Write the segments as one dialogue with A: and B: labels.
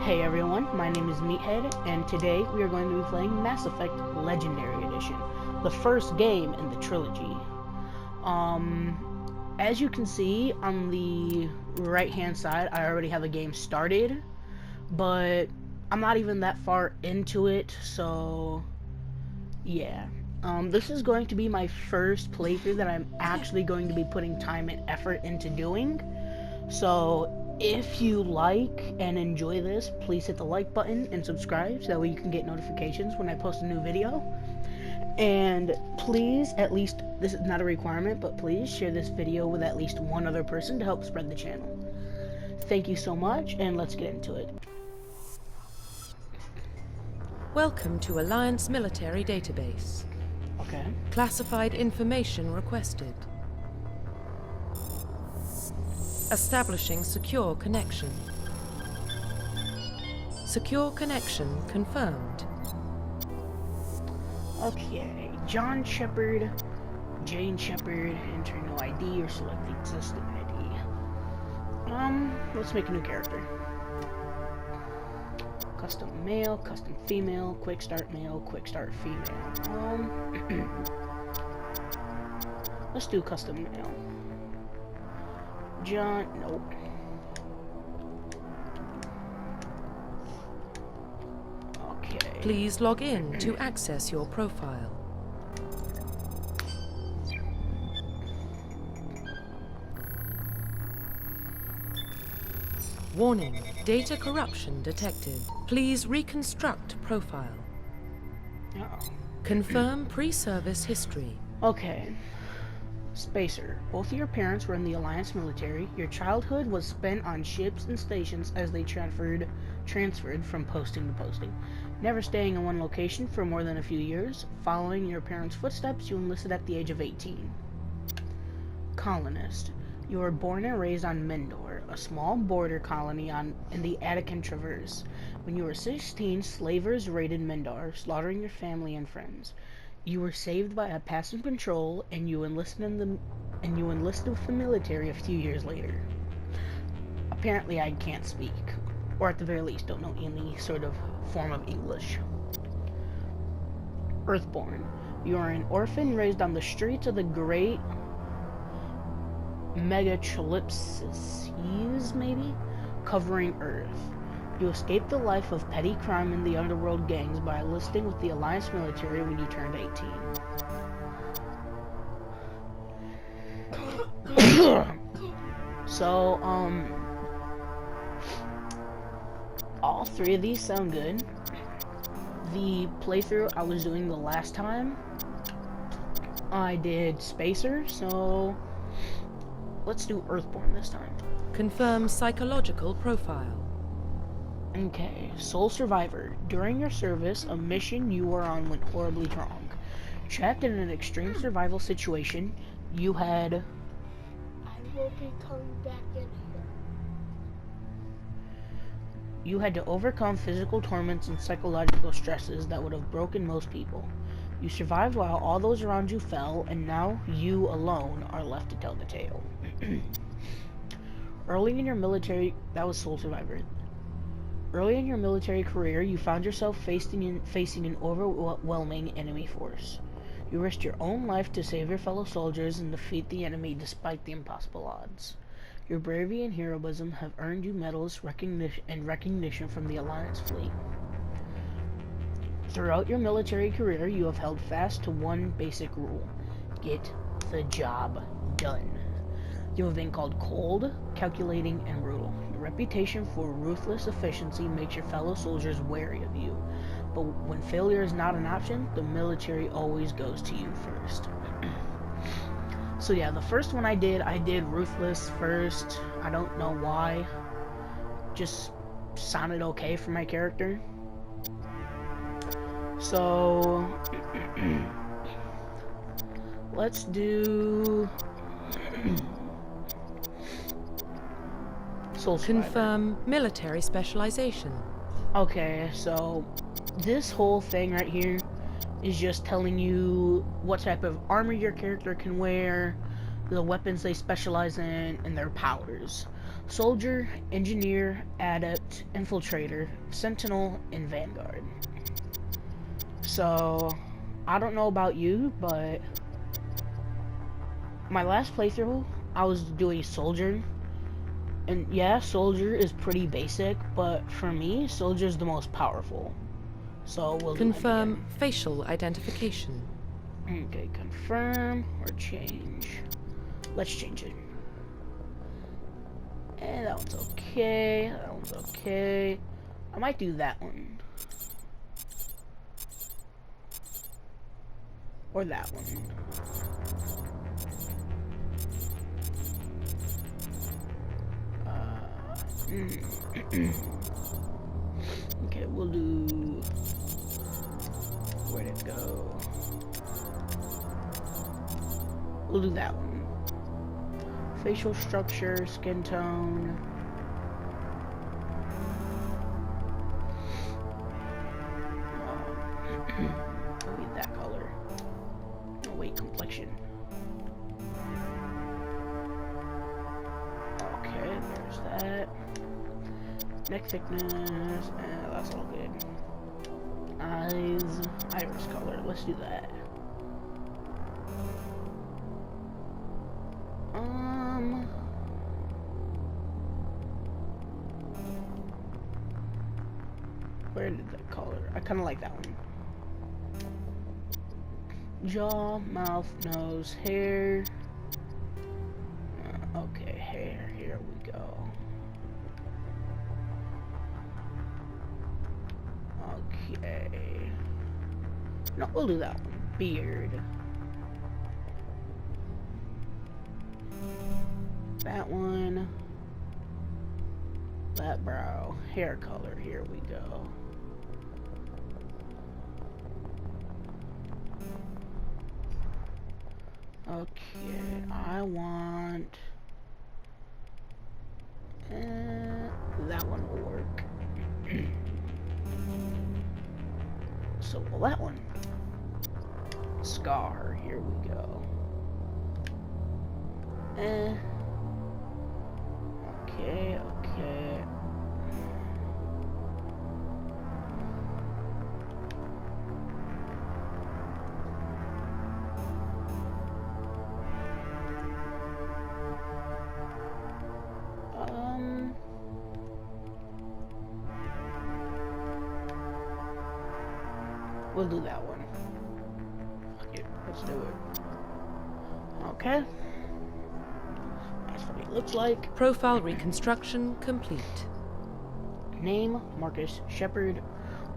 A: Hey everyone, my name is Meathead, and today we are going to be playing Mass Effect Legendary Edition, the first game in the trilogy. As you can see on the right-hand side, I already have a game started, but I'm not even that far into it, so yeah. This is going to be my first playthrough that I'm actually going to be putting time and effort into doing, so if you like and enjoy this, please hit the like button and subscribe so that way you can get notifications when I post a new video. And please, at least, this is not a requirement, but please share this video with at least one other person to help spread the channel. Thank you so much, and let's get into it.
B: Welcome to Alliance Military Database.
A: Okay.
B: Classified information requested. Establishing secure connection. Secure connection confirmed.
A: Okay, John Shepard, Jane Shepard, enter no ID or select the existing ID. Let's make a new character. Custom male, custom female, quick start male, quick start female. Let's do custom male. John, nope. Okay.
B: Please log in to access your profile. Warning, data corruption detected. Please reconstruct profile.
A: Uh-oh.
B: Confirm pre-service history.
A: Okay. Spacer. Both of your parents were in the Alliance military. Your childhood was spent on ships and stations as they transferred from posting to posting. Never staying in one location for more than a few years. Following your parents' footsteps, you enlisted at the age of 18. Colonist. You were born and raised on Mendor, a small border colony in the Attican Traverse. When you were 16, slavers raided Mendor, slaughtering your family and friends. You were saved by a passing patrol, and you enlisted with the military a few years later. Apparently, I can't speak, or at the very least, don't know any sort of form of English. Earthborn. You are an orphan raised on the streets of the great megatrolipses, maybe, covering Earth. You escaped the life of petty crime in the underworld gangs by enlisting with the Alliance military when you turned 18. So, all three of these sound good. The playthrough I was doing the last time, I did Spacer, so let's do Earthborn this time.
B: Confirm psychological profile.
A: Okay, sole survivor. During your service, a mission you were on went horribly wrong. Trapped in an extreme survival situation, you had...
C: I will be coming back in here.
A: You had to overcome physical torments and psychological stresses that would have broken most people. You survived while all those around you fell, and now you alone are left to tell the tale. Early in your military... That was sole survivor. Early in your military career, you found yourself facing an overwhelming enemy force. You risked your own life to save your fellow soldiers and defeat the enemy despite the impossible odds. Your bravery and heroism have earned you medals and recognition from the Alliance fleet. Throughout your military career, you have held fast to one basic rule: get the job done. You have been called cold, calculating, and brutal. Your reputation for ruthless efficiency makes your fellow soldiers wary of you. But when failure is not an option, the military always goes to you first. So yeah, the first one I did ruthless first. I don't know why. Just sounded okay for my character. So let's do Soul Survivor.
B: Confirm military specialization.
A: Okay, so this whole thing right here is just telling you what type of armor your character can wear, the weapons they specialize in, and their powers. Soldier, Engineer, Adept, Infiltrator, Sentinel, and Vanguard. So, I don't know about you, but my last playthrough, I was doing Soldier. And yeah, Soldier is pretty basic, but for me, Soldier is the most powerful. So we'll do him
B: Confirm
A: again.
B: facial identification.
A: Okay, confirm or change. Let's change it. And that one's okay. That one's okay. I might do that one. Or that one. Okay, we'll do... Where'd it go? We'll do that one. Facial structure, skin tone. We'll need that color. Oh wait, complexion. Okay, there's that. Neck thickness, that's all good. Eyes, iris color, let's do that. Where did that color? I kind of like that one. Jaw, mouth, nose, hair. Okay, hair, here we go. Okay. No, we'll do that one. Beard. That one. That brow. Hair color, here we go. Okay, I want... that one will work. So will that one. Scar, here we go. Okay, okay. We'll do that one. Fuck it, let's do it. Okay. That's what he looks like.
B: Profile reconstruction complete.
A: Name, Marcus Shepard.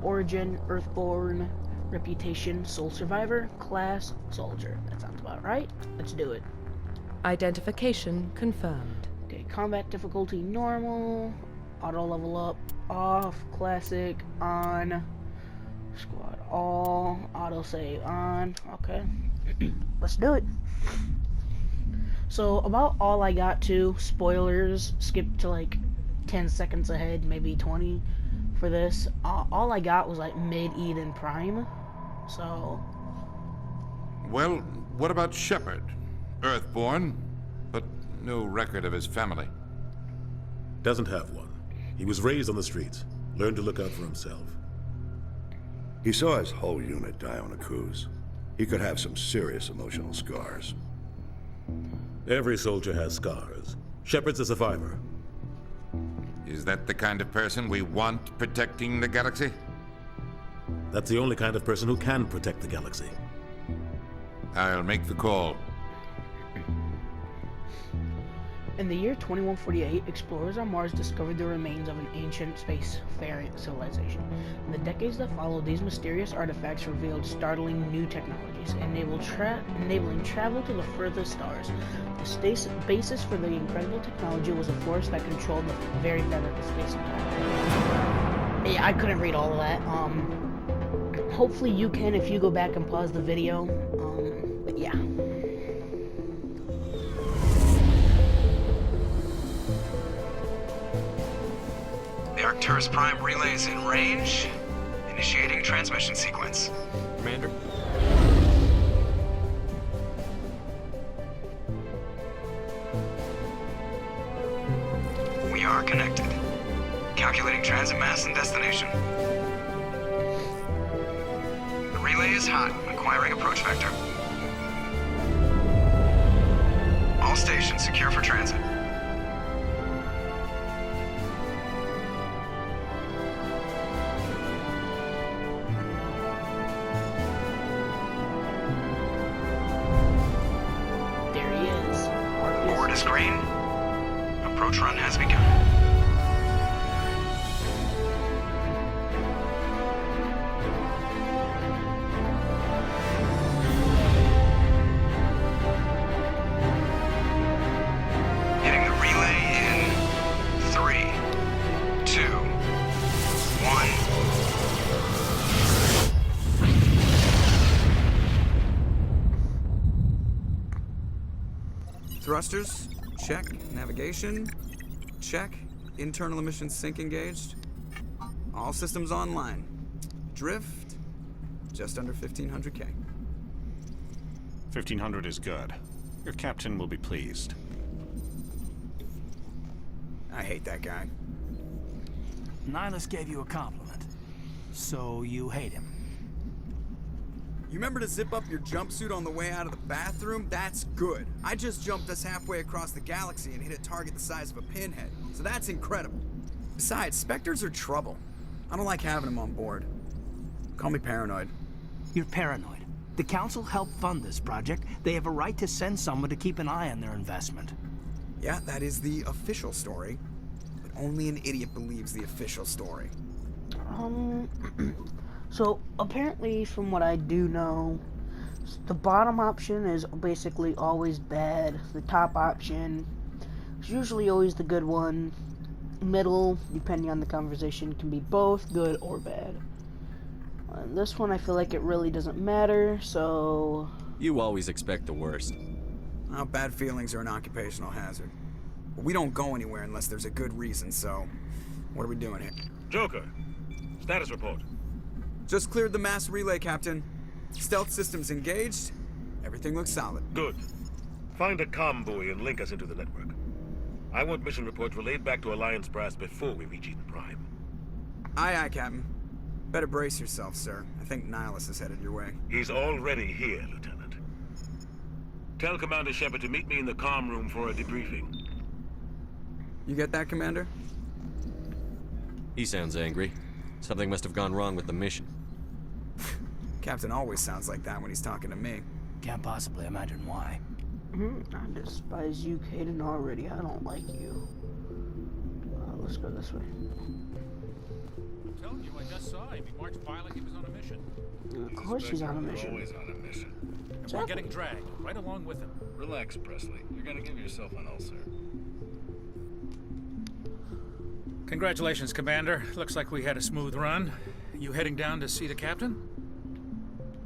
A: Origin, Earthborn. Reputation, Sole Survivor. Class, Soldier. That sounds about right. Let's do it.
B: Identification confirmed.
A: Okay, combat difficulty, normal. Auto level up, off. Classic, on. Squad all. Auto save on. Okay. Let's do it. So, about all I got to, spoilers, skip to like 10 seconds ahead, maybe 20 for this. All I got was like mid-Eden Prime. So...
D: Well, what about Shepard? Earthborn, but no record of his family.
E: Doesn't have one. He was raised on the streets. Learned to look out for himself.
F: He saw his whole unit die on a cruise. He could have some serious emotional scars.
E: Every soldier has scars. Shepard's a survivor.
D: Is that the kind of person we want protecting the galaxy?
E: That's the only kind of person who can protect the galaxy.
D: I'll make the call.
A: In the year 2148, explorers on Mars discovered the remains of an ancient spacefaring civilization. In the decades that followed, these mysterious artifacts revealed startling new technologies, enabling travel to the furthest stars. The basis for the incredible technology was a force that controlled the very fabric of space and time. Yeah, I couldn't read all of that. Hopefully you can if you go back and pause the video. But yeah.
G: The Arcturus Prime relay is in range. Initiating transmission sequence.
H: Commander?
G: Calculating transit mass and destination. The relay is hot. Acquiring approach vector. All stations secure for transit.
A: There he is.
G: Board is green. Approach run has begun. Hitting the relay in 3, 2, 1. Thrusters, check. Navigation, check. Internal emissions sync engaged. All systems online. Drift, just under 1500K.
H: 1500 is good. Your captain will be pleased.
G: I hate that guy.
I: Nihilus gave you a compliment, so you hate him.
G: You remember to zip up your jumpsuit on the way out of the bathroom? That's good. I just jumped us halfway across the galaxy and hit a target the size of a pinhead, so that's incredible. Besides, Spectres are trouble. I don't like having them on board. Call me paranoid.
I: You're paranoid. The Council helped fund this project. They have a right to send someone to keep an eye on their investment.
G: Yeah, that is the official story. But only an idiot believes the official story.
A: So apparently, from what I do know, the bottom option is basically always bad. The top option is usually always the good one. Middle, depending on the conversation, can be both good or bad. And this one, I feel like it really doesn't matter, so...
J: You always expect the worst.
G: Well, bad feelings are an occupational hazard. But we don't go anywhere unless there's a good reason, so... What are we doing here?
K: Joker, status report.
G: Just cleared the mass relay, Captain. Stealth systems engaged. Everything looks solid.
K: Good. Find a comm buoy and link us into the network. I want mission reports relayed back to Alliance Brass before we reach Eden Prime.
G: Aye, aye, Captain. Better brace yourself, sir. I think Nihilus is headed your way.
K: He's already here, Lieutenant. Tell Commander Shepard to meet me in the comm room for a debriefing.
G: You get that, Commander?
J: He sounds angry. Something must have gone wrong with the mission.
G: Captain always sounds like that when he's talking to me.
I: Can't possibly imagine why.
A: I despise you, Caden, already. I don't like you. Let's go this way.
L: I'm telling you, I just saw him. He marched by like he was on a mission.
A: Of course he's on a mission.
K: Always on a mission.
L: And we're getting dragged right along with him.
K: Relax, Presley. You're gonna give yourself an ulcer.
L: Congratulations, Commander. Looks like we had a smooth run. You heading down to see the captain?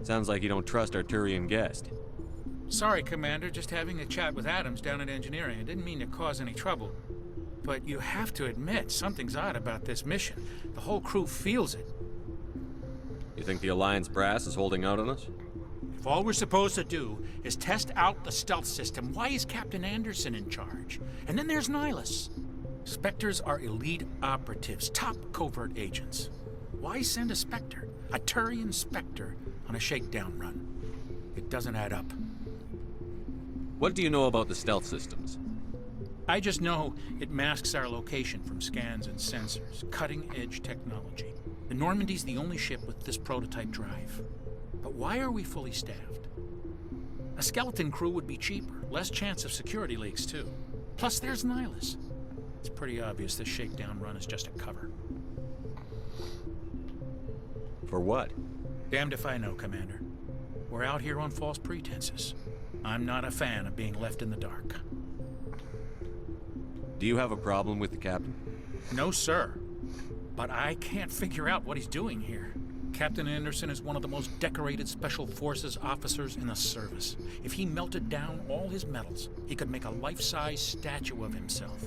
J: Sounds like you don't trust our Turian guest.
L: Sorry, Commander. Just having a chat with Adams down at engineering. I didn't mean to cause any trouble. But you have to admit, something's odd about this mission. The whole crew feels it.
J: You think the Alliance brass is holding out on us?
L: If all we're supposed to do is test out the stealth system, why is Captain Anderson in charge? And then there's Nihilus. Spectres are elite operatives, top covert agents. Why send a Spectre, a Turian Spectre, on a shakedown run? It doesn't add up.
J: What do you know about the stealth systems?
L: I just know it masks our location from scans and sensors. Cutting-edge technology. The Normandy's the only ship with this prototype drive. But why are we fully staffed? A skeleton crew would be cheaper, less chance of security leaks too. Plus there's Nihilus. It's pretty obvious this shakedown run is just a cover.
J: For what?
L: Damned if I know, Commander. We're out here on false pretenses. I'm not a fan of being left in the dark.
J: Do you have a problem with the captain?
L: No, sir. But I can't figure out what he's doing here. Captain Anderson is one of the most decorated Special Forces officers in the service. If he melted down all his medals, he could make a life-size statue of himself.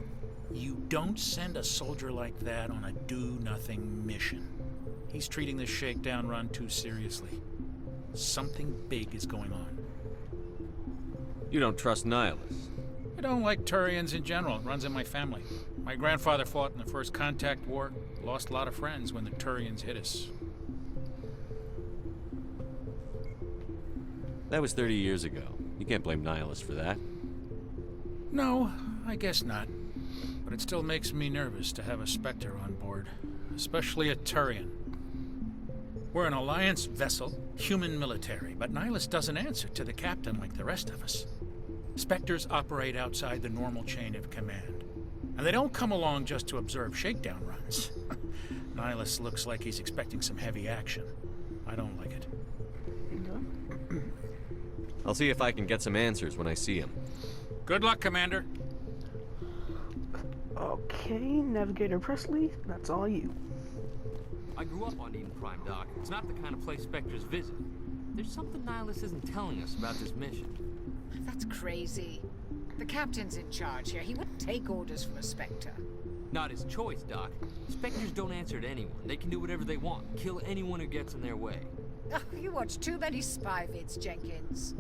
L: You don't send a soldier like that on a do-nothing mission. He's treating this shakedown run too seriously. Something big is going on.
J: You don't trust Nihilus?
L: I don't like Turians in general. It runs in my family. My grandfather fought in the First Contact War. Lost a lot of friends when the Turians hit us.
J: That was 30 years ago. You can't blame Nihilus for that.
L: No, I guess not. But it still makes me nervous to have a Spectre on board, especially a Turian. We're an Alliance vessel, human military, but Nihilus doesn't answer to the captain like the rest of us. Spectres operate outside the normal chain of command. And they don't come along just to observe shakedown runs. Nihilus looks like he's expecting some heavy action. I don't like it.
J: I'll see if I can get some answers when I see him.
L: Good luck, Commander.
A: Okay, Navigator Presley, that's all you.
M: I grew up on Eden Prime, Doc. It's not the kind of place Spectres visit. There's something Nihilus isn't telling us about this mission.
N: That's crazy. The captain's in charge here. He wouldn't take orders from a Spectre.
M: Not his choice, Doc. Spectres don't answer to anyone. They can do whatever they want. Kill anyone who gets in their way.
N: Oh, you watch too many spy vids, Jenkins.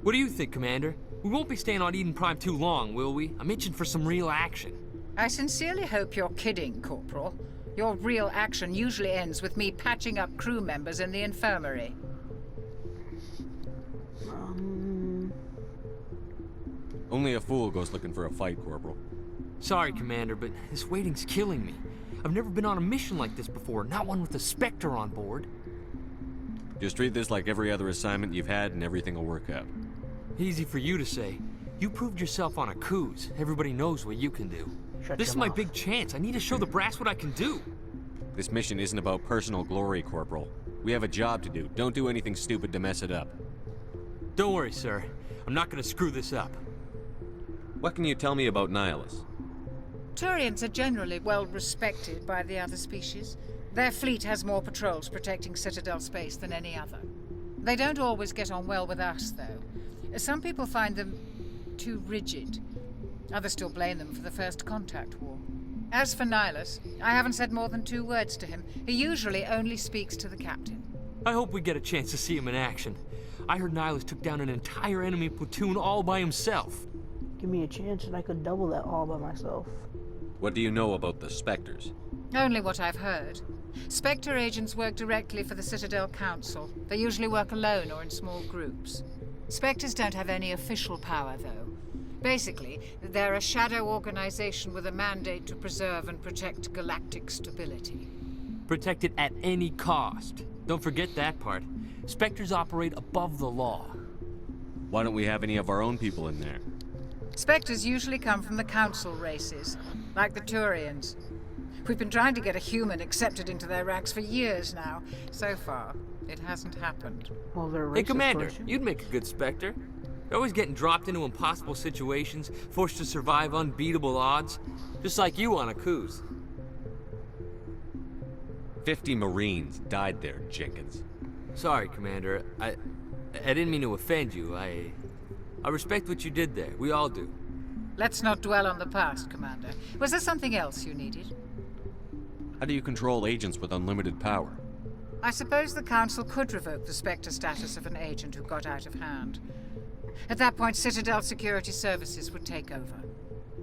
M: What do you think, Commander? We won't be staying on Eden Prime too long, will we? I'm itching for some real action.
N: I sincerely hope you're kidding, Corporal. Your real action usually ends with me patching up crew members in the infirmary.
J: Only a fool goes looking for a fight, Corporal.
M: Sorry, Commander, but this waiting's killing me. I've never been on a mission like this before, not one with a Spectre on board.
J: Just treat this like every other assignment you've had and everything will work out.
M: Easy for you to say. You proved yourself on a cruise. Everybody knows what you can do. This is my big chance. I need to show the brass what I can do.
J: This mission isn't about personal glory, Corporal. We have a job to do. Don't do anything stupid to mess it up.
M: Don't worry, sir. I'm not gonna screw this up.
J: What can you tell me about Nihilus?
N: Turians are generally well respected by the other species. Their fleet has more patrols protecting Citadel space than any other. They don't always get on well with us, though. Some people find them too rigid. Others still blame them for the First Contact War. As for Nihilus, I haven't said more than 2 words to him. He usually only speaks to the captain.
M: I hope we get a chance to see him in action. I heard Nihilus took down an entire enemy platoon all by himself.
A: Give me a chance and I could double that all by myself.
J: What do you know about the Spectres?
N: Only what I've heard. Spectre agents work directly for the Citadel Council. They usually work alone or in small groups. Spectres don't have any official power, though. Basically, they're a shadow organization with a mandate to preserve and protect galactic stability.
M: Protect it at any cost. Don't forget that part. Spectres operate above the law.
J: Why don't we have any of our own people in there?
N: Spectres usually come from the Council races, like the Turians. We've been trying to get a human accepted into their ranks for years now. So far, it hasn't happened.
A: Well, they're racist.
M: Hey, Commander, you'd make a good Spectre. They're always getting dropped into impossible situations, forced to survive unbeatable odds, just like you on a cruise.
J: 50 Marines died there, Jenkins.
M: Sorry, Commander. I didn't mean to offend you. I respect what you did there. We all do.
N: Let's not dwell on the past, Commander. Was there something else you needed?
J: How do you control agents with unlimited power?
N: I suppose the Council could revoke the Spectre status of an agent who got out of hand. At that point, Citadel Security Services would take over.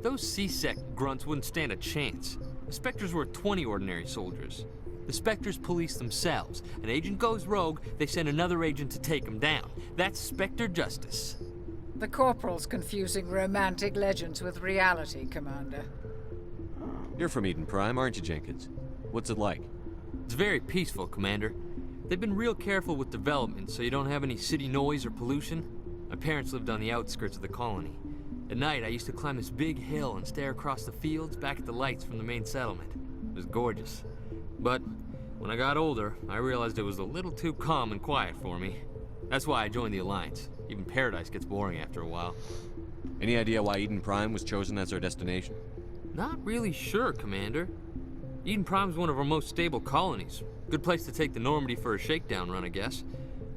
M: Those C-Sec grunts wouldn't stand a chance. The Spectres were 20 ordinary soldiers. The Spectres police themselves. An agent goes rogue, they send another agent to take him down. That's Spectre justice.
N: The Corporal's confusing romantic legends with reality, Commander.
J: You're from Eden Prime, aren't you, Jenkins? What's it like?
M: It's very peaceful, Commander. They've been real careful with development, so you don't have any city noise or pollution. My parents lived on the outskirts of the colony. At night, I used to climb this big hill and stare across the fields back at the lights from the main settlement. It was gorgeous. But when I got older, I realized it was a little too calm and quiet for me. That's why I joined the Alliance. Even Paradise gets boring after a while.
J: Any idea why Eden Prime was chosen as our destination?
M: Not really sure, Commander. Eden Prime's one of our most stable colonies. Good place to take the Normandy for a shakedown run, I guess.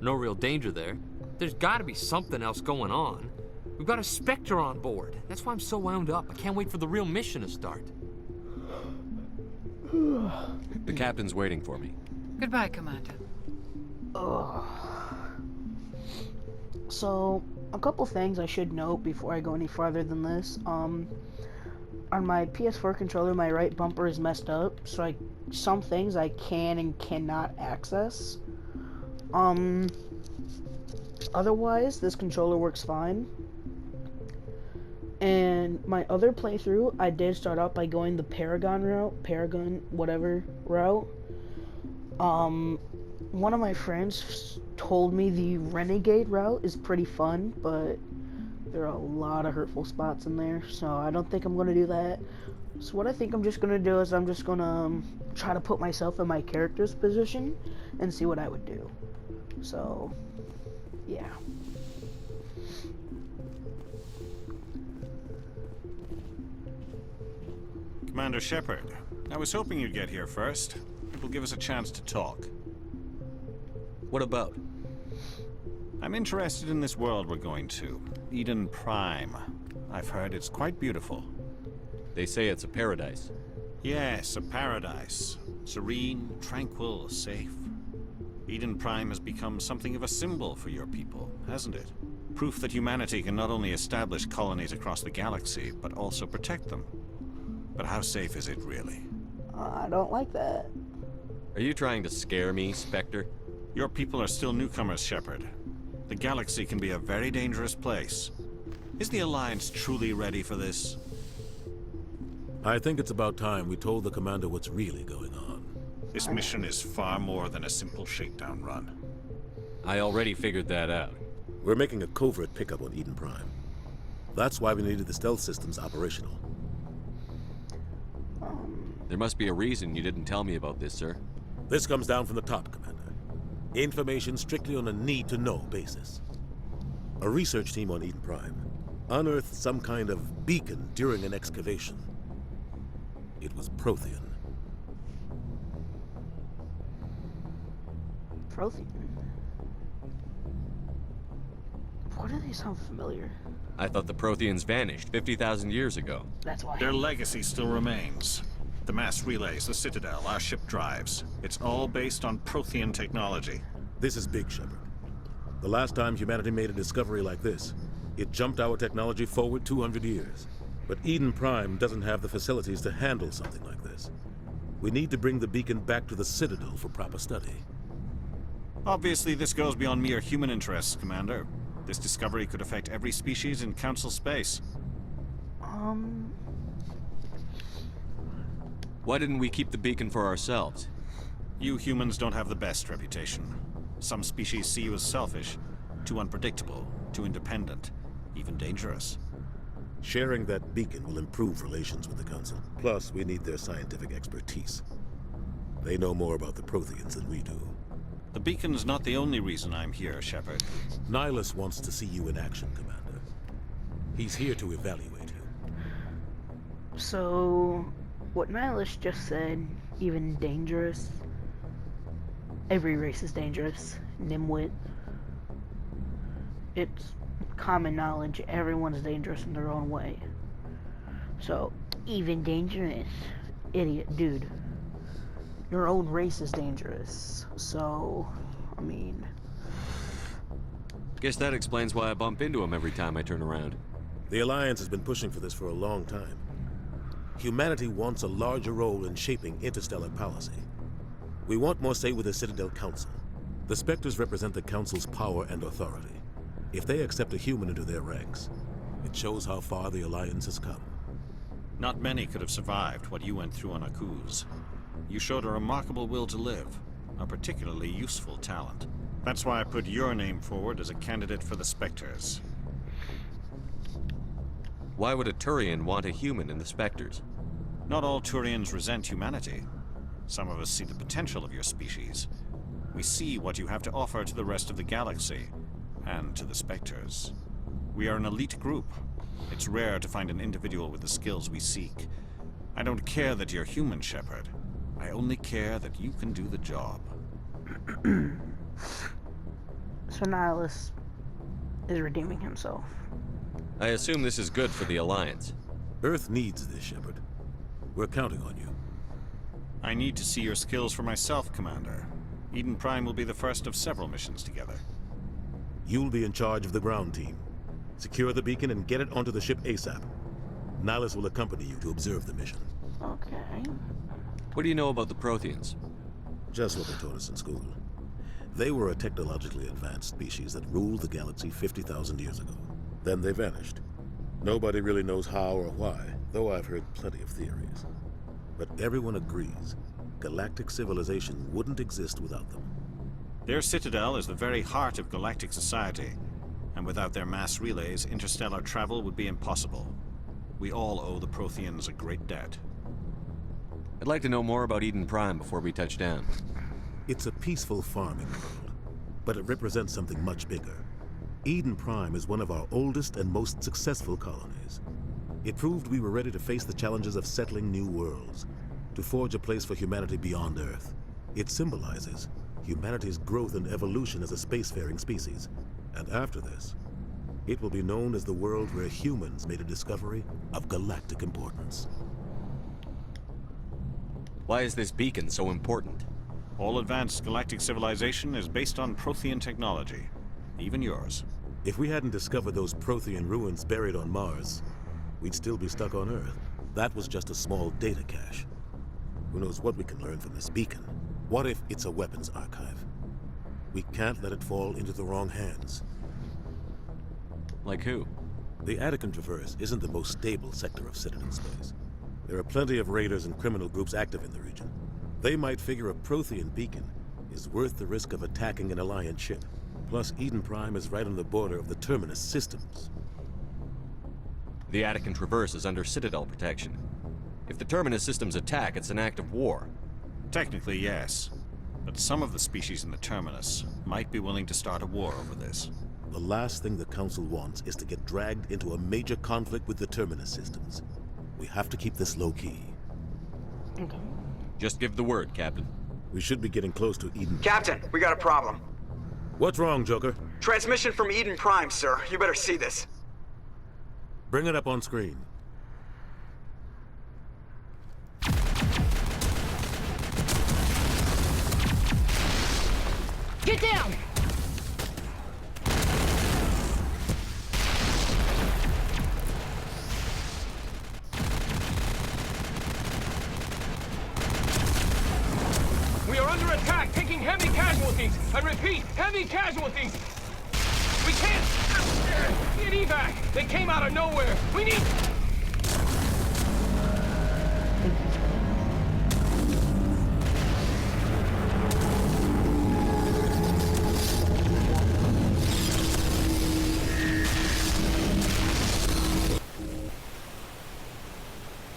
M: No real danger there. There's gotta be something else going on. We've got a Spectre on board. That's why I'm so wound up. I can't wait for the real mission to start.
J: The captain's waiting for me.
N: Goodbye, Commander.
A: So, a couple things I should note before I go any farther than this. on my PS4 controller, my right bumper is messed up, so some things I can and cannot access. Otherwise, this controller works fine. And my other playthrough, I did start out by going the Paragon whatever route. One of my friends told me the Renegade route is pretty fun, but there are a lot of hurtful spots in there, so I don't think I'm going to do that. So what I think I'm just going to do is I'm just going to try to put myself in my character's position and see what I would do. So, yeah.
H: Commander Shepard, I was hoping you'd get here first. It will give us a chance to talk.
J: What about?
H: I'm interested in this world we're going to. Eden Prime. I've heard it's quite beautiful.
J: They say it's a paradise.
H: Yes, a paradise. Serene, tranquil, safe. Eden Prime has become something of a symbol for your people, hasn't it? Proof that humanity can not only establish colonies across the galaxy, but also protect them. But how safe is it, really?
A: I don't like that.
J: Are you trying to scare me, Spectre?
H: Your people are still newcomers, Shepard. The galaxy can be a very dangerous place. Is the Alliance truly ready for this?
E: I think it's about time we told the Commander what's really going on.
H: This mission is far more than a simple shakedown run.
J: I already figured that out.
E: We're making a covert pickup on Eden Prime. That's why we needed the stealth systems operational.
J: There must be a reason you didn't tell me about this, sir.
E: This comes down from the top, Commander. Information strictly on a need-to-know basis. A research team on Eden Prime unearthed some kind of beacon during an excavation. It was Prothean.
A: Prothean? Why do they sound familiar?
J: I thought the Protheans vanished 50,000 years ago.
A: That's why.
H: Their legacy still remains. The mass relays, the Citadel, our ship drives. It's all based on Prothean technology.
E: This is big, Shepard. The last time humanity made a discovery like this, it jumped our technology forward 200 years. But Eden Prime doesn't have the facilities to handle something like this. We need to bring the beacon back to the Citadel for proper study.
H: Obviously, this goes beyond mere human interests, Commander. This discovery could affect every species in Council space.
J: Why didn't we keep the beacon for ourselves?
H: You humans don't have the best reputation. Some species see you as selfish, too unpredictable, too independent, even dangerous.
E: Sharing that beacon will improve relations with the Council. Plus, we need their scientific expertise. They know more about the Protheans than we do.
H: The beacon's not the only reason I'm here, Shepard.
E: Nihilus wants to see you in action, Commander. He's here to evaluate you.
A: So, what Nihilus just said, even dangerous. Every race is dangerous. Nimwit. It's common knowledge, everyone's dangerous in their own way. So, even dangerous. Idiot, dude. Your own race is dangerous. So, I mean...
J: Guess that explains why I bump into him every time I turn around.
E: The Alliance has been pushing for this for a long time. Humanity wants a larger role in shaping interstellar policy. We want more say with the Citadel Council. The Spectres represent the Council's power and authority. If they accept a human into their ranks, it shows how far the Alliance has come.
H: Not many could have survived what you went through on Akuz. You showed a remarkable will to live, a particularly useful talent. That's why I put your name forward as a candidate for the Spectres.
J: Why would a Turian want a human in the Spectres?
H: Not all Turians resent humanity. Some of us see the potential of your species. We see what you have to offer to the rest of the galaxy, and to the Spectres. We are an elite group. It's rare to find an individual with the skills we seek. I don't care that you're human, Shepard. I only care that you can do the job.
A: So Nihilus is redeeming himself.
J: I assume this is good for the Alliance.
E: Earth needs this, Shepard. We're counting on you.
H: I need to see your skills for myself, Commander. Eden Prime will be the first of several missions together.
E: You'll be in charge of the ground team. Secure the beacon and get it onto the ship ASAP. Nihilus will accompany you to observe the mission.
A: Okay.
J: What do you know about the Protheans?
E: Just what they taught us in school. They were a technologically advanced species that ruled the galaxy 50,000 years ago. Then they vanished. Nobody really knows how or why, though I've heard plenty of theories. But everyone agrees, galactic civilization wouldn't exist without them.
H: Their citadel is the very heart of galactic society, and without their mass relays, interstellar travel would be impossible. We all owe the Protheans a great debt.
J: I'd like to know more about Eden Prime before we touch down.
E: It's a peaceful farming world, but it represents something much bigger. Eden Prime is one of our oldest and most successful colonies. It proved we were ready to face the challenges of settling new worlds, to forge a place for humanity beyond Earth. It symbolizes humanity's growth and evolution as a spacefaring species. And after this, it will be known as the world where humans made a discovery of galactic importance.
J: Why is this beacon so important?
H: All advanced galactic civilization is based on Prothean technology, even yours.
E: If we hadn't discovered those Prothean ruins buried on Mars, we'd still be stuck on Earth. That was just a small data cache. Who knows what we can learn from this beacon? What if it's a weapons archive? We can't let it fall into the wrong hands.
J: Like who?
E: The Attican Traverse isn't the most stable sector of Citadel space. There are plenty of raiders and criminal groups active in the region. They might figure a Prothean beacon is worth the risk of attacking an Alliance ship. Plus, Eden Prime is right on the border of the Terminus systems.
J: The Attican Traverse is under Citadel protection. If the Terminus systems attack, it's an act of war.
H: Technically, yes. But some of the species in the Terminus might be willing to start a war over this.
E: The last thing the Council wants is to get dragged into a major conflict with the Terminus systems. We have to keep this low-key.
A: Okay.
J: Just give the word, Captain.
E: We should be getting close to Eden.
G: Captain, we got a problem.
E: What's wrong, Joker?
G: Transmission from Eden Prime, sir. You better see this.
E: Bring it up on screen.
C: Get down!
O: We are under attack, taking heavy casualties. I repeat, heavy casualties. We can't get evac. They came out of nowhere. We need...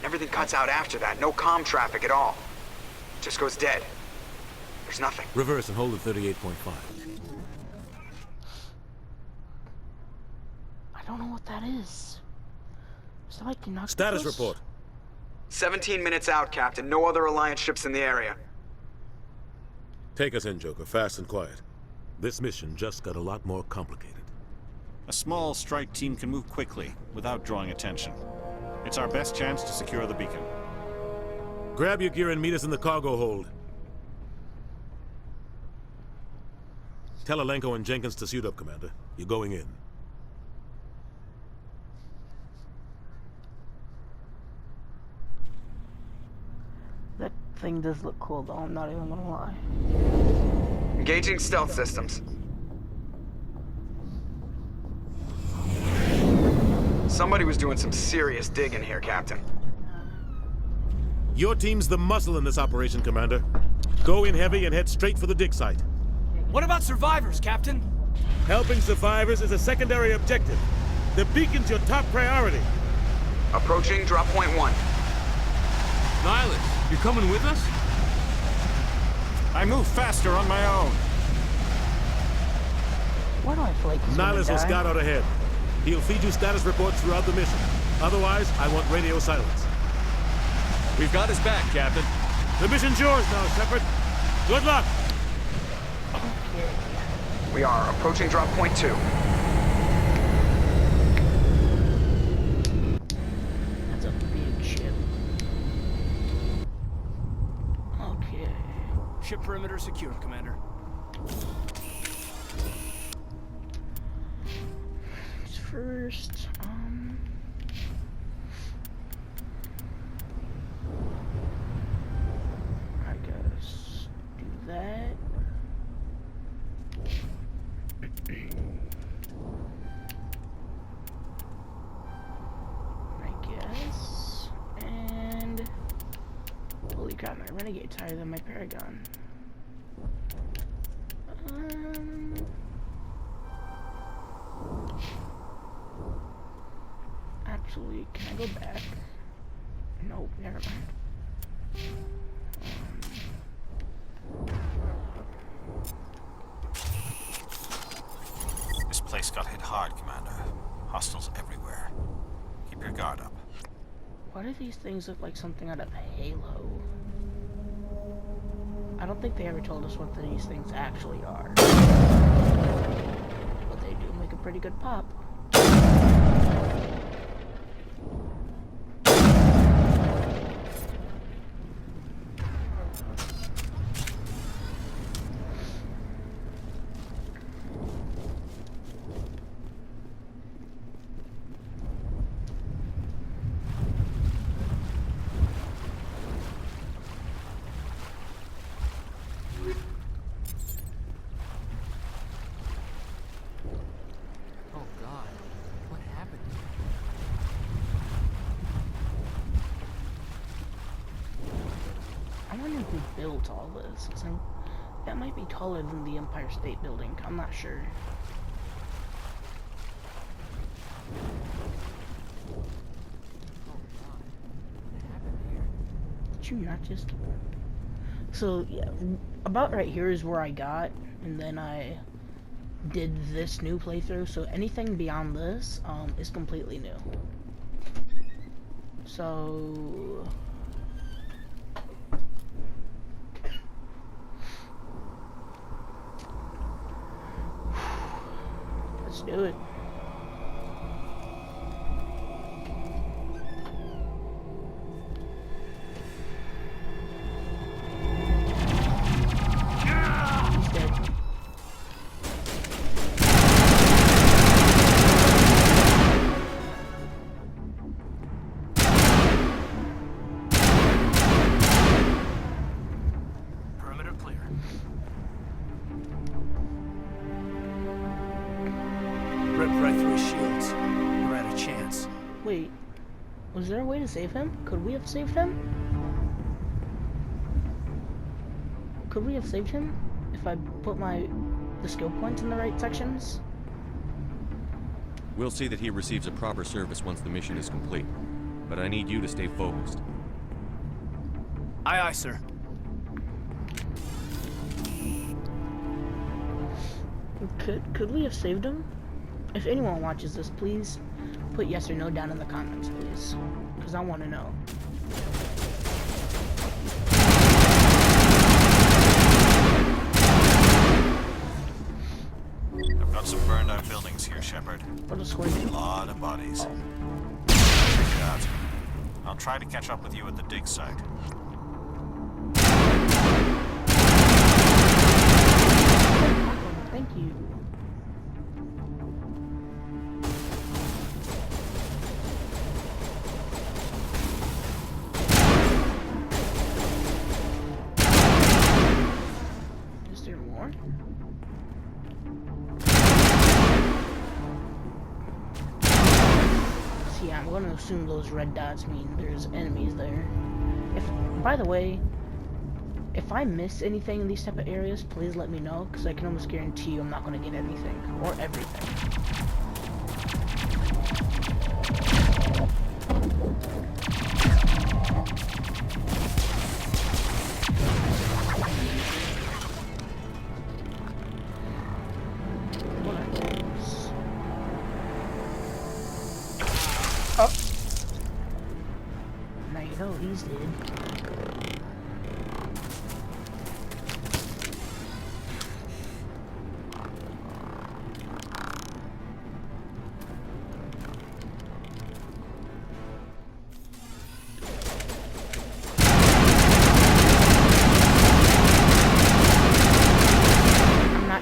G: Everything cuts out after that. No comm traffic at all. Just goes dead. There's nothing.
E: Reverse and hold at 38.5.
A: I don't know what that is. Is that like an octopus?
E: Status report.
G: 17 minutes out, Captain. No other Alliance ships in the area.
E: Take us in, Joker, fast and quiet. This mission just got a lot more complicated.
H: A small strike team can move quickly, without drawing attention. It's our best chance to secure the beacon.
E: Grab your gear and meet us in the cargo hold. Tell Alenko and Jenkins to suit up, Commander. You're going in.
A: That thing does look cool, though. I'm not even gonna lie.
G: Engaging stealth systems. Somebody was doing some serious digging here, Captain.
E: Your team's the muscle in this operation, Commander. Go in heavy and head straight for the dig site.
O: What about survivors, Captain?
E: Helping survivors is a secondary objective. The beacon's your top priority.
G: Approaching drop point 1.
M: Nihilus, you're coming with us?
H: I move faster on my own.
A: Why do I feel like he's gonna
E: Nihilus will
A: die?
E: scout out ahead. He'll feed you status reports throughout the mission. Otherwise, I want radio silence.
J: We've got his back, Captain.
E: The mission's yours now, Shepard. Good luck!
G: We are approaching drop point 2.
A: That's a big ship. Okay.
O: Ship perimeter secure, Commander.
A: First, got my Renegade higher than my Paragon. Actually, can I go back? Nope, never mind.
H: This place got hit hard, Commander. Hostiles everywhere. Keep your guard up.
A: Why do these things look like something out of Halo? I don't think they ever told us what these things actually are. But they do make a pretty good pop. Who built all this? 'Cause that might be taller than the Empire State Building. I'm not sure. Did you not just? So yeah, about right here is where I got, and then I did this new playthrough. So anything beyond this is completely new. So. Let's do it. He's dead.
I: Perimeter clear. Ripped right through his shields. We're at a chance.
A: Wait, was there a way to save him? Could we have saved him? Could we have saved him if I put the skill points in the right sections?
J: We'll see that he receives a proper service once the mission is complete, but I need you to stay focused.
I: Aye, aye, sir.
A: Could we have saved him? If anyone watches this, please put yes or no down in the comments, please. Because I want to know.
H: I've got some burned out buildings here, Shepard.
A: What a scorpion.
H: A lot of bodies. Check it out. I'll try to catch up with you at the dig site.
A: Thank you. Is there more? See, I'm going to assume those red dots mean there's enemies there. By the way, if I miss anything in these type of areas, please let me know, because I can almost guarantee you I'm not going to get anything, or everything. What are those? Oh! Now you know he's dead.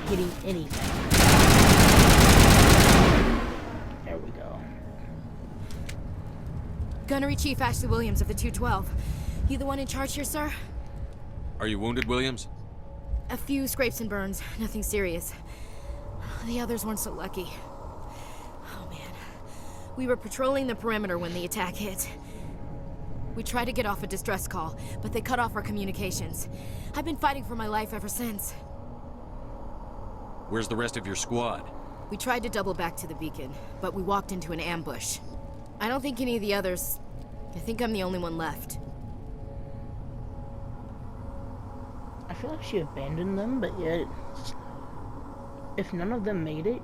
A: Hitting anything. There we go.
P: Gunnery Chief Ashley Williams of the 212. You the one in charge here, sir?
J: Are you wounded, Williams?
P: A few scrapes and burns, nothing serious. The others weren't so lucky. Oh man. We were patrolling the perimeter when the attack hit. We tried to get off a distress call, but they cut off our communications. I've been fighting for my life ever since.
J: Where's the rest of your squad?
P: We tried to double back to the beacon, but we walked into an ambush. I don't think any of the others... I think I'm the only one left.
A: I feel like she abandoned them, but yet... If none of them made it,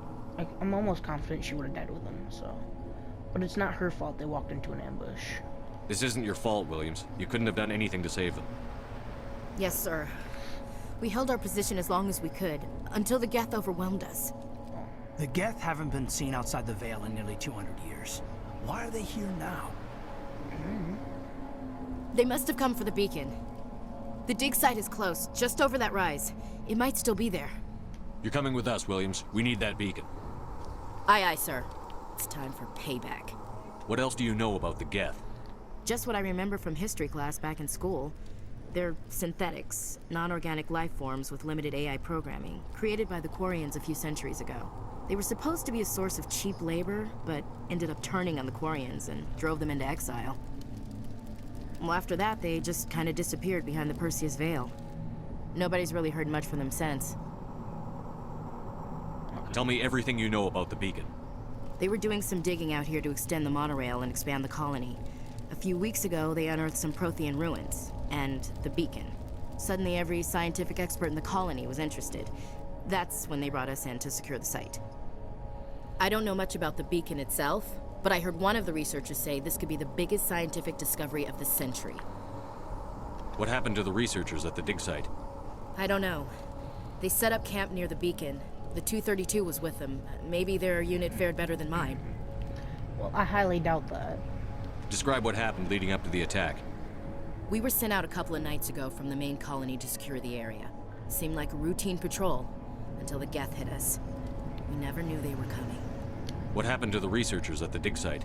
A: I'm almost confident she would have died with them, so... But it's not her fault they walked into an ambush.
J: This isn't your fault, Williams. You couldn't have done anything to save them.
P: Yes, sir. We held our position as long as we could, until the Geth overwhelmed us.
I: The Geth haven't been seen outside the Veil in nearly 200 years. Why are they here now?
P: They must have come for the beacon. The dig site is close, just over that rise. It might still be there.
J: You're coming with us, Williams. We need that beacon.
P: Aye, aye, sir. It's time for payback.
J: What else do you know about the Geth?
P: Just what I remember from history class back in school. They're synthetics, non-organic life forms with limited AI programming, created by the Quarians a few centuries ago. They were supposed to be a source of cheap labor, but ended up turning on the Quarians and drove them into exile. Well, after that, they just kind of disappeared behind the Perseus Veil. Nobody's really heard much from them since.
J: Tell me everything you know about the beacon.
P: They were doing some digging out here to extend the monorail and expand the colony. A few weeks ago, they unearthed some Prothean ruins, and the beacon. Suddenly, every scientific expert in the colony was interested. That's when they brought us in to secure the site. I don't know much about the beacon itself, but I heard one of the researchers say this could be the biggest scientific discovery of the century.
J: What happened to the researchers at the dig site?
P: I don't know. They set up camp near the beacon. The 232 was with them. Maybe their unit fared better than mine.
A: Well, I highly doubt that.
J: Describe what happened leading up to the attack.
P: We were sent out a couple of nights ago from the main colony to secure the area. Seemed like a routine patrol, until the Geth hit us. We never knew they were coming.
J: What happened to the researchers at the dig site?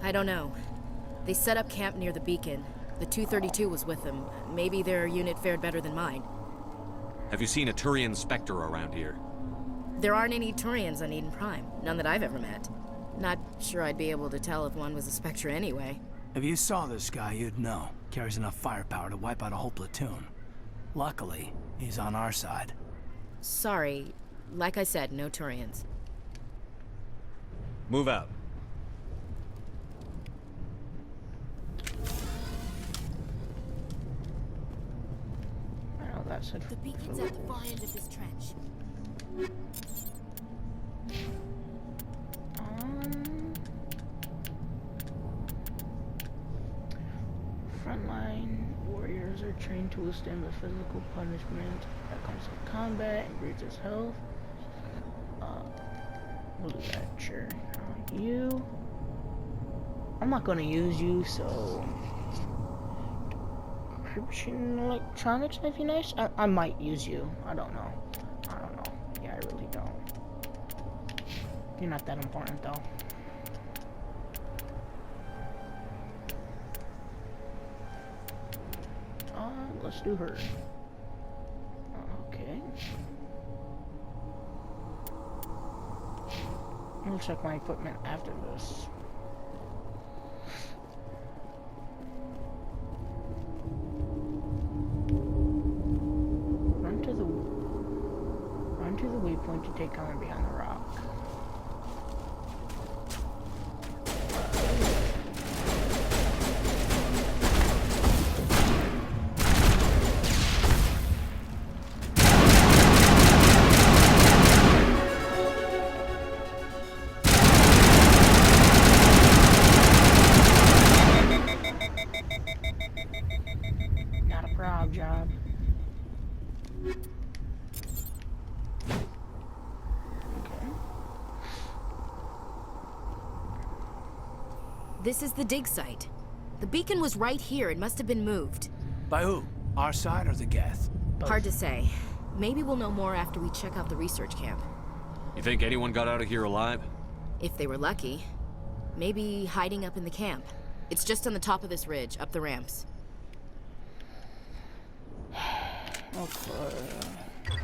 P: I don't know. They set up camp near the beacon. The 232 was with them. Maybe their unit fared better than mine.
J: Have you seen a Turian Spectre around here?
P: There aren't any Turians on Eden Prime. None that I've ever met. Not sure I'd be able to tell if one was a Spectre anyway.
I: If you saw this guy, you'd know. Carries enough firepower to wipe out a whole platoon. Luckily, he's on our side.
P: Sorry. Like I said, no Turians.
J: Move out.
A: I know that's it.
P: The beacon's at the far end of this trench.
A: Frontline warriors are trained to withstand the physical punishment that comes with combat and breeds its health. We'll do that, sure. You. I'm not gonna use you, so. Encryption electronics might be nice. I might use you. I don't know. Yeah, I really don't. You're not that important, though. Let's do her. Okay. I'll check my equipment after this. Run to the waypoint to take cover behind the rock. Job. Okay.
P: This is the dig site. The beacon was right here. It must have been moved.
I: By who? Our side or the Geth?
P: Hard to say. Maybe we'll know more after we check out the research camp.
J: You think anyone got out of here alive?
P: If they were lucky. Maybe hiding up in the camp. It's just on the top of this ridge, up the ramps.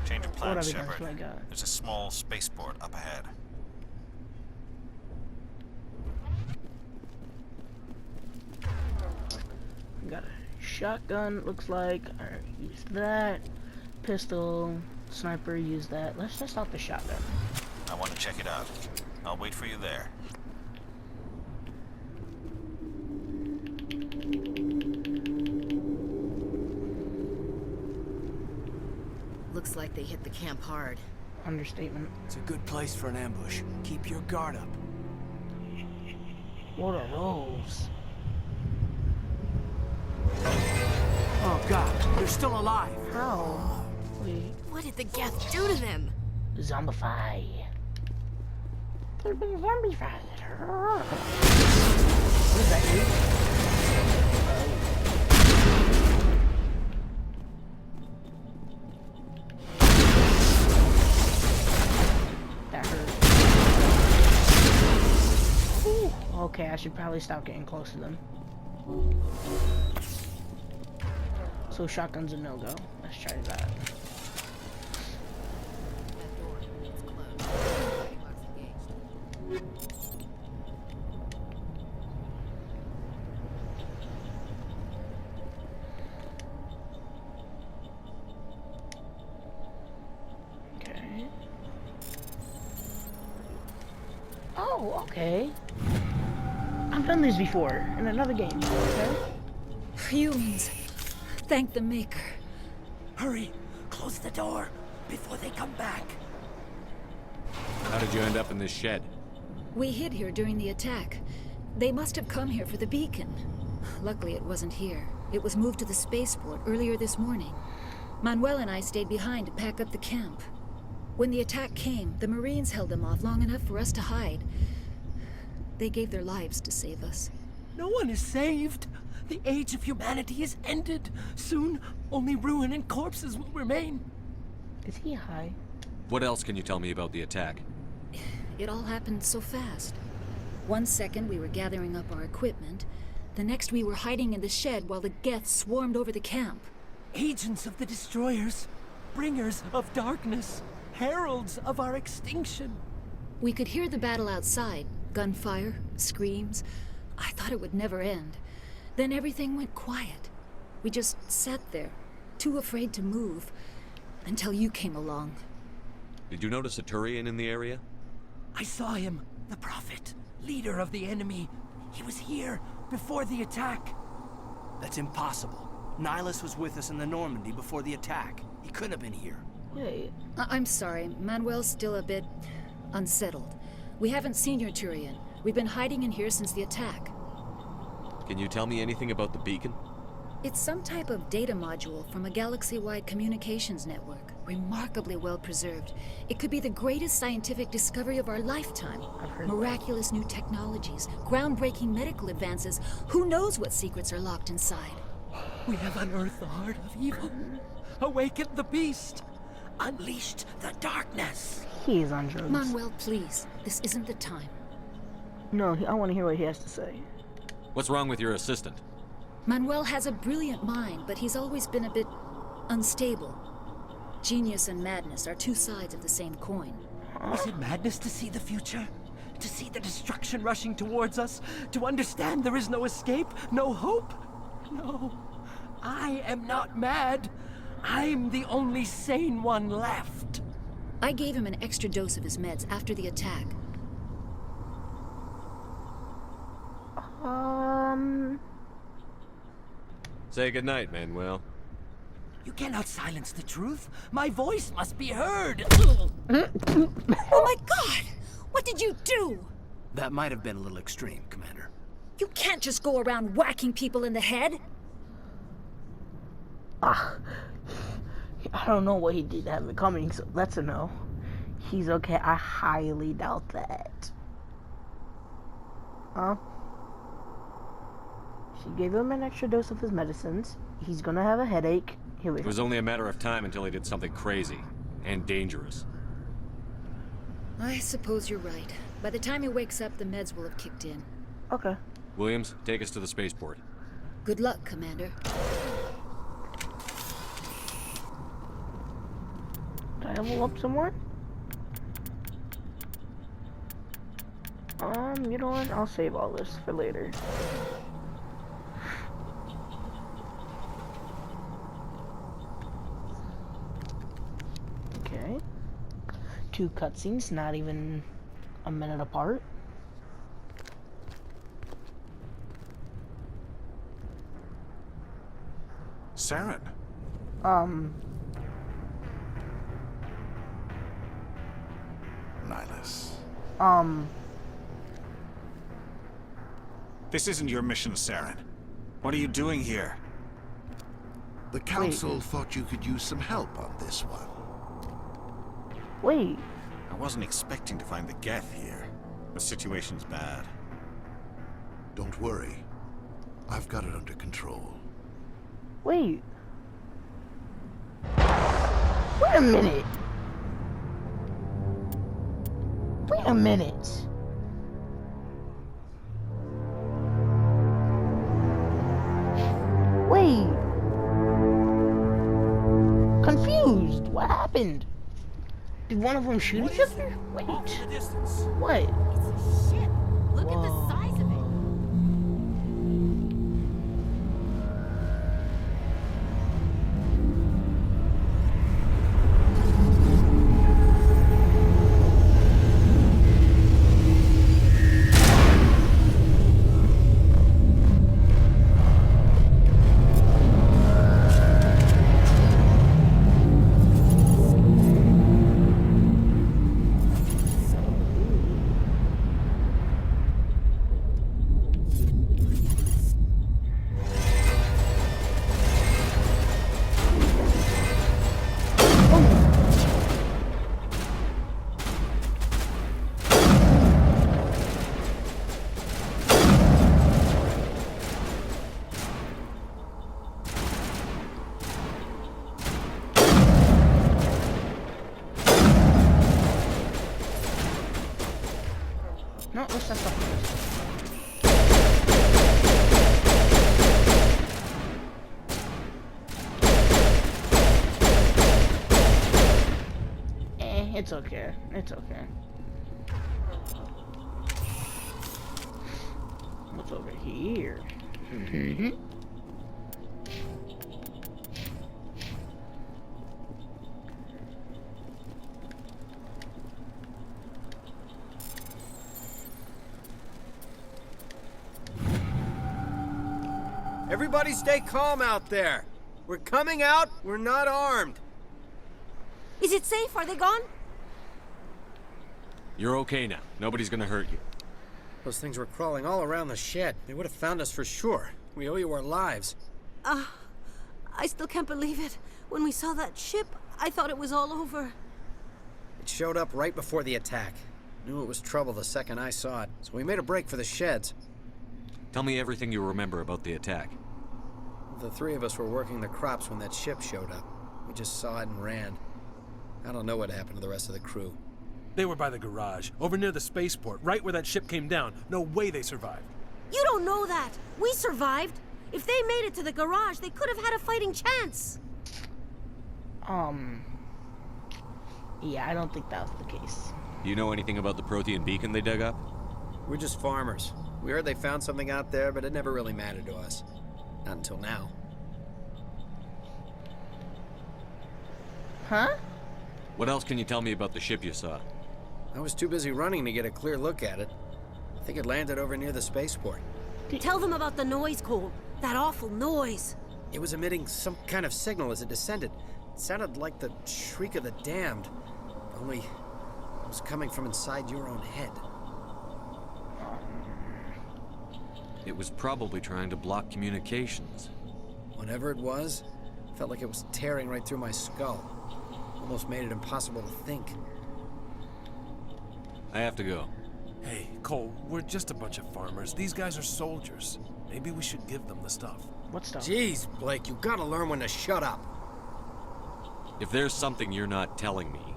H: Change of plans, Shepard. There's a small spaceport up ahead.
A: got a shotgun, looks like. Alright, use that. Pistol, sniper, use that. Let's test out the shotgun.
H: I want to check it out. I'll wait for you there.
P: Looks like they hit the camp hard.
A: Understatement.
I: It's a good place for an ambush. Keep your guard up.
A: What are those?
I: Oh god, they're still alive.
A: How? Wait.
P: What did the Geth do to them?
A: Zombify. They've been zombified. What is that, dude? That hurt. Ooh. Okay, I should probably stop getting close to them. So shotgun's a no-go. Let's try that. Okay. Oh, okay. I've done this before in another game. Okay.
Q: Humans. Thank the Maker.
I: Hurry, close the door before they come back.
J: How did you end up in this shed?
Q: We hid here during the attack. They must have come here for the beacon. Luckily, it wasn't here. It was moved to the spaceport earlier this morning. Manuel and I stayed behind to pack up the camp. When the attack came, the Marines held them off long enough for us to hide. They gave their lives to save us.
I: No one is saved. The age of humanity is ended. Soon, only ruin and corpses will remain.
A: Is he high?
J: What else can you tell me about the attack?
Q: It all happened so fast. 1 second we were gathering up our equipment. The next we were hiding in the shed while the Geth swarmed over the camp.
I: Agents of the destroyers, bringers of darkness, heralds of our extinction.
Q: We could hear the battle outside. Gunfire, screams. I thought it would never end. Then everything went quiet. We just sat there, too afraid to move, until you came along.
J: Did you notice a Turian in the area?
I: I saw him, the Prophet, leader of the enemy. He was here before the attack. That's impossible. Nihilus was with us in the Normandy before the attack. He couldn't have been here.
A: Wait.
Q: I'm sorry. Manuel's still a bit unsettled. We haven't seen your Turian. We've been hiding in here since the attack.
J: Can you tell me anything about the beacon?
Q: It's some type of data module from a galaxy-wide communications network. Remarkably well preserved. It could be the greatest scientific discovery of our lifetime. Miraculous new technologies, groundbreaking medical advances. Who knows what secrets are locked inside?
I: We have unearthed the heart of evil, awakened the beast, unleashed the darkness.
A: He is on drugs.
Q: Manuel, please. This isn't the time.
A: No, I want to hear what he has to say.
J: What's wrong with your assistant?
Q: Manuel has a brilliant mind, but he's always been a bit unstable. Genius and madness are two sides of the same coin.
I: Is it madness to see the future? To see the destruction rushing towards us? To understand there is no escape? No hope? No. I am not mad. I'm the only sane one left.
Q: I gave him an extra dose of his meds after the attack.
J: Say goodnight, Manuel.
I: You cannot silence the truth. My voice must be heard.
Q: Oh my God! What did you do?
I: That might have been a little extreme, Commander.
Q: You can't just go around whacking people in the head.
A: I don't know what he did to have it coming, so that's a no. He's okay. I highly doubt that. She gave him an extra dose of his medicines. He's gonna have a headache.
J: It was only a matter of time until he did something crazy and dangerous.
Q: I suppose you're right. By the time he wakes up, the meds will have kicked in.
A: Okay.
J: Williams, take us to the spaceport.
Q: Good luck, Commander.
A: Did I level up somewhere? You know what? I'll save all this for later. 2 cutscenes, not even a minute apart.
H: Saren.
R: Nihilus.
H: This isn't your mission, Saren. What are you doing here?
R: The Council thought you could use some help on this one.
A: Wait.
H: I wasn't expecting to find the Geth here. The situation's bad.
R: Don't worry. I've got it under control.
A: Wait. Wait a minute. Wait a minute. Wait. Confused. What happened? Did one of them shoot each other? Wait. What?
S: It's a ship. Look at the size of it.
A: No, let's not stop this. It's okay. It's okay. What's over here?
I: Everybody stay calm out there. We're coming out. We're not armed.
S: Is it safe? Are they gone?
J: You're okay now. Nobody's gonna hurt you.
I: Those things were crawling all around the shed. They would have found us for sure. We owe you our lives.
S: I still can't believe it. When we saw that ship, I thought it was all over.
I: It showed up right before the attack. Knew it was trouble the second I saw it, so we made a break for the sheds.
J: Tell me everything you remember about the attack.
I: The 3 of us were working the crops when that ship showed up. We just saw it and ran. I don't know what happened to the rest of the crew.
T: They were by the garage, over near the spaceport, right where that ship came down. No way they survived.
S: You don't know that. We survived. If they made it to the garage, they could have had a fighting chance.
A: Yeah, I don't think that was the case.
J: Do you know anything about the Prothean beacon they dug up?
I: We're just farmers. We heard they found something out there, but it never really mattered to us. Not until now.
A: Huh?
J: What else can you tell me about the ship you saw?
I: I was too busy running to get a clear look at it. I think it landed over near the spaceport.
S: Tell them about the noise, Cole. That awful noise.
I: It was emitting some kind of signal as it descended. It sounded like the shriek of the damned. Only it was coming from inside your own head.
J: It was probably trying to block communications.
I: Whatever it was, felt like it was tearing right through my skull. Almost made it impossible to think.
J: I have to go.
T: Hey, Cole, we're just a bunch of farmers. These guys are soldiers. Maybe we should give them the stuff.
A: What stuff?
I: Jeez, Blake, you gotta learn when to shut up.
J: If there's something you're not telling me...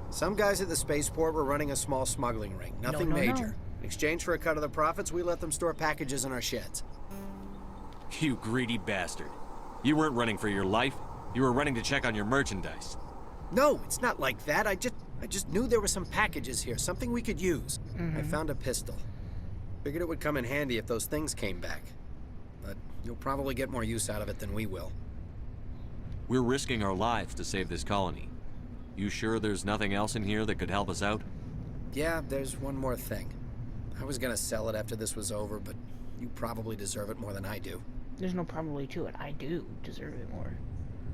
I: Some guys at the spaceport were running a small smuggling ring. Nothing major.
A: No.
I: In exchange for a cut of the profits, we let them store packages in our sheds.
J: You greedy bastard. You weren't running for your life. You were running to check on your merchandise.
I: No, it's not like that. I just knew there were some packages here, something we could use. I found a pistol. Figured it would come in handy if those things came back. But you'll probably get more use out of it than we will.
J: We're risking our lives to save this colony. You sure there's nothing else in here that could help us out?
U: Yeah, there's one more thing. I was gonna sell it after this was over, but you probably deserve it more than I do.
A: There's no probably to it. I do deserve it more.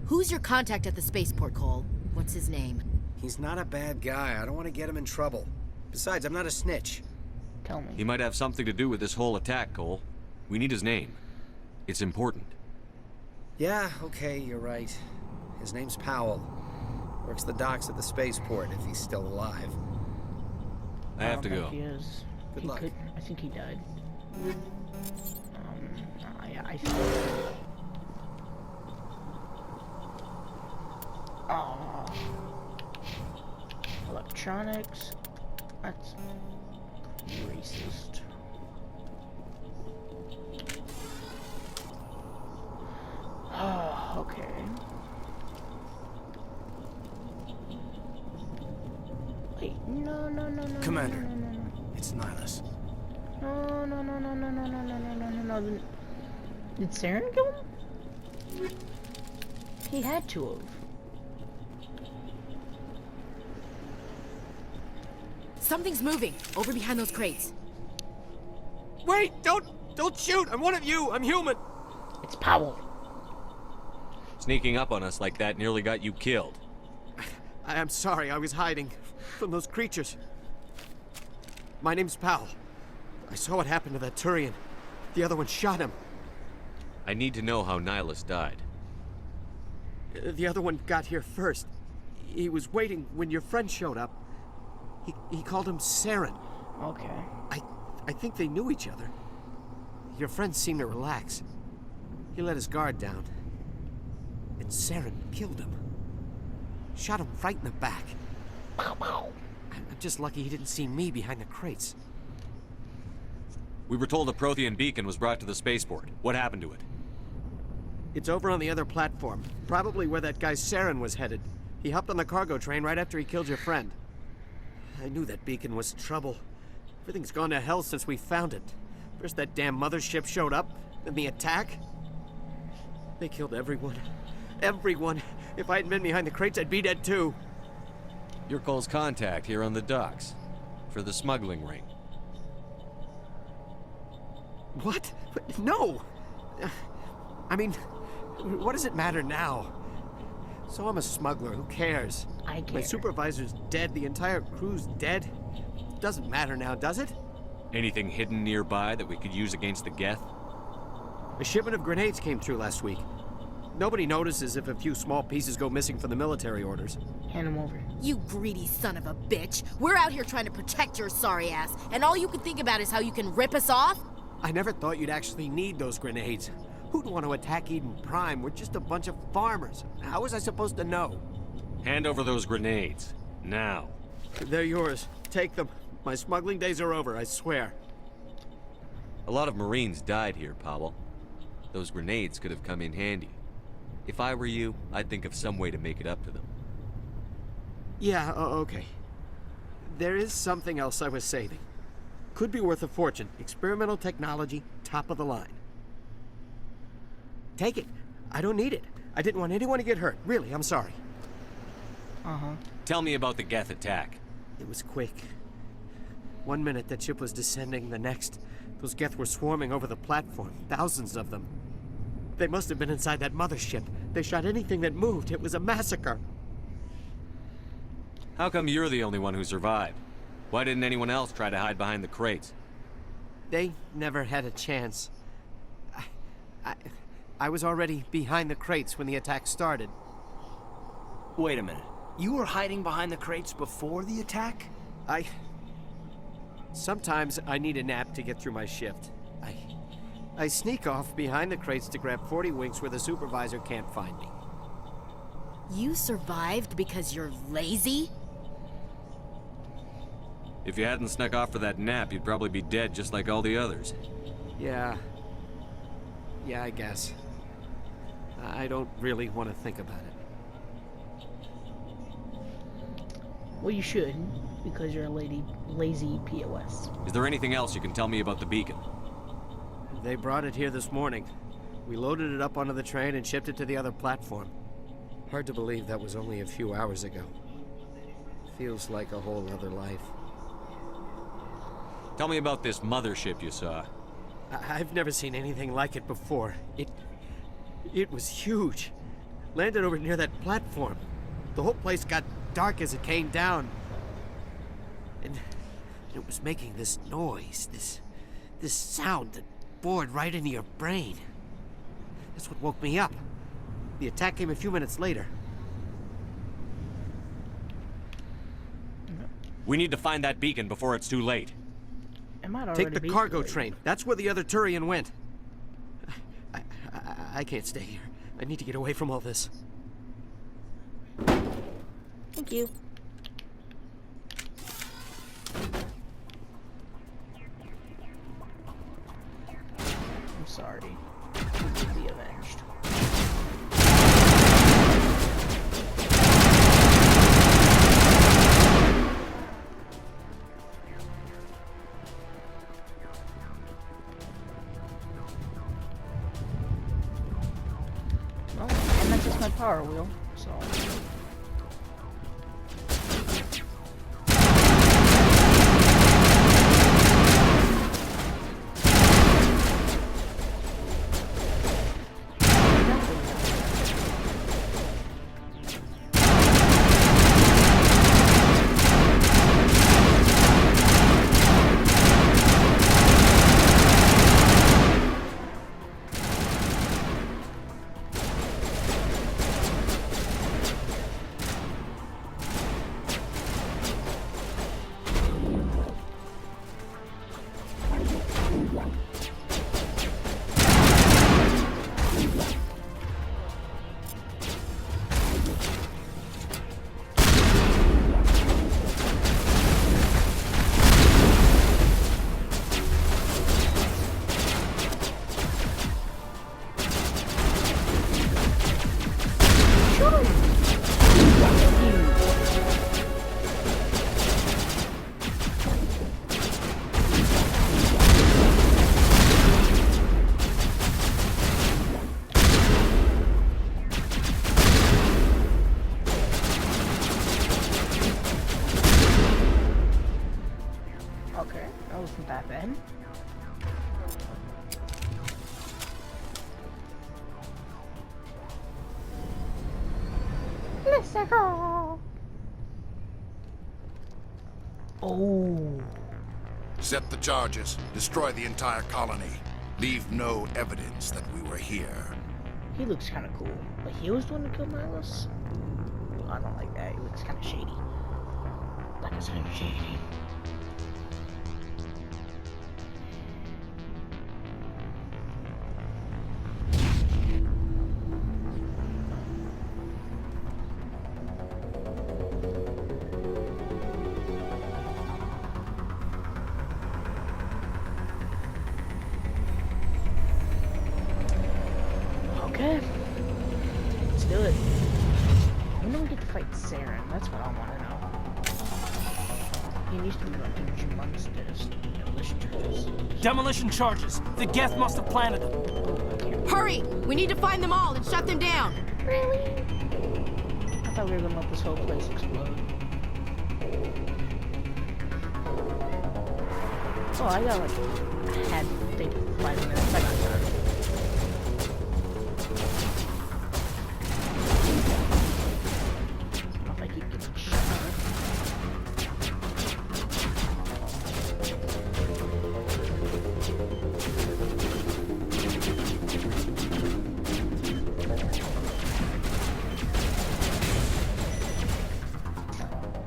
P: Who's your contact at the spaceport, Cole? What's his name?
U: He's not a bad guy. I don't want to get him in trouble. Besides, I'm not a snitch.
A: Tell me.
J: He might have something to do with this whole attack, Cole. We need his name. It's important.
U: Yeah, okay, you're right. His name's Powell. Works the docks at the spaceport if he's still alive.
J: I have to
A: don't
J: go.
A: think he is.
U: Good
A: He
U: luck.
A: I think he died. I electronics. That's racist. Okay. Wait, no.
T: Commander,
A: No.
T: it's Nihilus.
A: No. Did Saren kill him? He had to have.
P: Something's moving over behind those crates.
I: Wait! Don't shoot! I'm one of you! I'm human!
A: It's Powell.
J: Sneaking up on us like that nearly got you killed.
I: I'm sorry, I was hiding from those creatures. My name's Powell. I saw what happened to that Turian. The other one shot him.
J: I need to know how Nihilus died.
I: The other one got here first. He was waiting when your friend showed up. He called him Saren.
A: Okay.
I: I think they knew each other. Your friend seemed to relax. He let his guard down. And Saren killed him. Shot him right in the back. I'm just lucky he didn't see me behind the crates.
J: We were told a Prothean beacon was brought to the spaceport. What happened to it?
I: It's over on the other platform. Probably where that guy Saren was headed. He hopped on the cargo train right after he killed your friend. I knew that beacon was trouble. Everything's gone to hell since we found it. First that damn mothership showed up, then the attack. They killed everyone. Everyone. If I hadn't been behind the crates, I'd be dead too.
J: You're Cole's contact here on the docks. For the smuggling ring.
I: What? No! I mean, what does it matter now? So I'm a smuggler, who cares?
A: I care.
I: My supervisor's dead, the entire crew's dead. Doesn't matter now, does it?
J: Anything hidden nearby that we could use against the Geth?
I: A shipment of grenades came through last week. Nobody notices if a few small pieces go missing from the military orders.
A: Hand him over.
P: You greedy son of a bitch. We're out here trying to protect your sorry ass, and all you can think about is how you can rip us off?
I: I never thought you'd actually need those grenades. Who'd want to attack Eden Prime? We're just a bunch of farmers. How was I supposed to know?
J: Hand over those grenades. Now.
I: They're yours. Take them. My smuggling days are over, I swear.
J: A lot of Marines died here, Powell. Those grenades could have come in handy. If I were you, I'd think of some way to make it up to them.
I: Yeah, okay. There is something else I was saving. Could be worth a fortune. Experimental technology, top of the line. Take it. I don't need it. I didn't want anyone to get hurt. Really, I'm sorry.
J: Tell me about the Geth attack.
I: It was quick. 1 minute that ship was descending, the next, those Geth were swarming over the platform. Thousands of them. They must have been inside that mothership. They shot anything that moved. It was a massacre.
J: How come you're the only one who survived? Why didn't anyone else try to hide behind the crates?
I: They never had a chance. I was already behind the crates when the attack started.
T: Wait a minute. You were hiding behind the crates before the attack?
I: Sometimes I need a nap to get through my shift. I sneak off behind the crates to grab 40 winks where the supervisor can't find me.
P: You survived because you're lazy?
J: If you hadn't snuck off for that nap, you'd probably be dead just like all the others.
I: Yeah, I guess. I don't really want to think about it.
A: Well, you should, because you're a lazy POS.
J: Is there anything else you can tell me about the beacon?
I: They brought it here this morning. We loaded it up onto the train and shipped it to the other platform. Hard to believe that was only a few hours ago.
U: Feels like a whole other life.
J: Tell me about this mothership you saw.
I: I've never seen anything like it before. It was huge. Landed over near that platform. The whole place got dark as it came down. And it was making this noise, this sound that bored right into your brain. That's what woke me up. The attack came a few minutes later.
J: We need to find that beacon before it's too late.
A: It might
I: Take
A: already
I: the
A: be
I: cargo
A: too late.
I: train. That's where the other Turian went. I can't stay here. I need to get away from all this.
A: Thank you. I'm sorry. You will be avenged. Well, and that's just my power wheel, so. Okay, that wasn't that bad. Let's go. Oh.
R: Set the charges. Destroy the entire colony. Leave no evidence that we were here.
A: He looks kind of cool, but he was the one to kill Milos. I don't like that. He looks kind of shady. That is kind of shady. Okay, let's do it. When do we get to fight Saren? That's what I want to know. He needs to be like huge monsters, demolition charges.
O: Demolition charges. The Geth must have planted them.
S: Hurry! We need to find them all and shut them down.
A: Really? I thought we were gonna let this whole place explode. Oh, I got like had take 5 minutes. I got time. If I keep getting shot.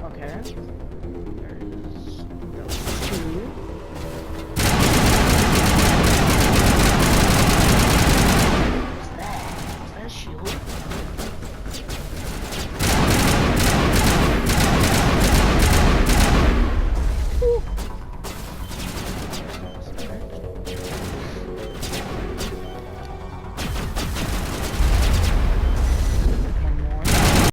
A: Okay.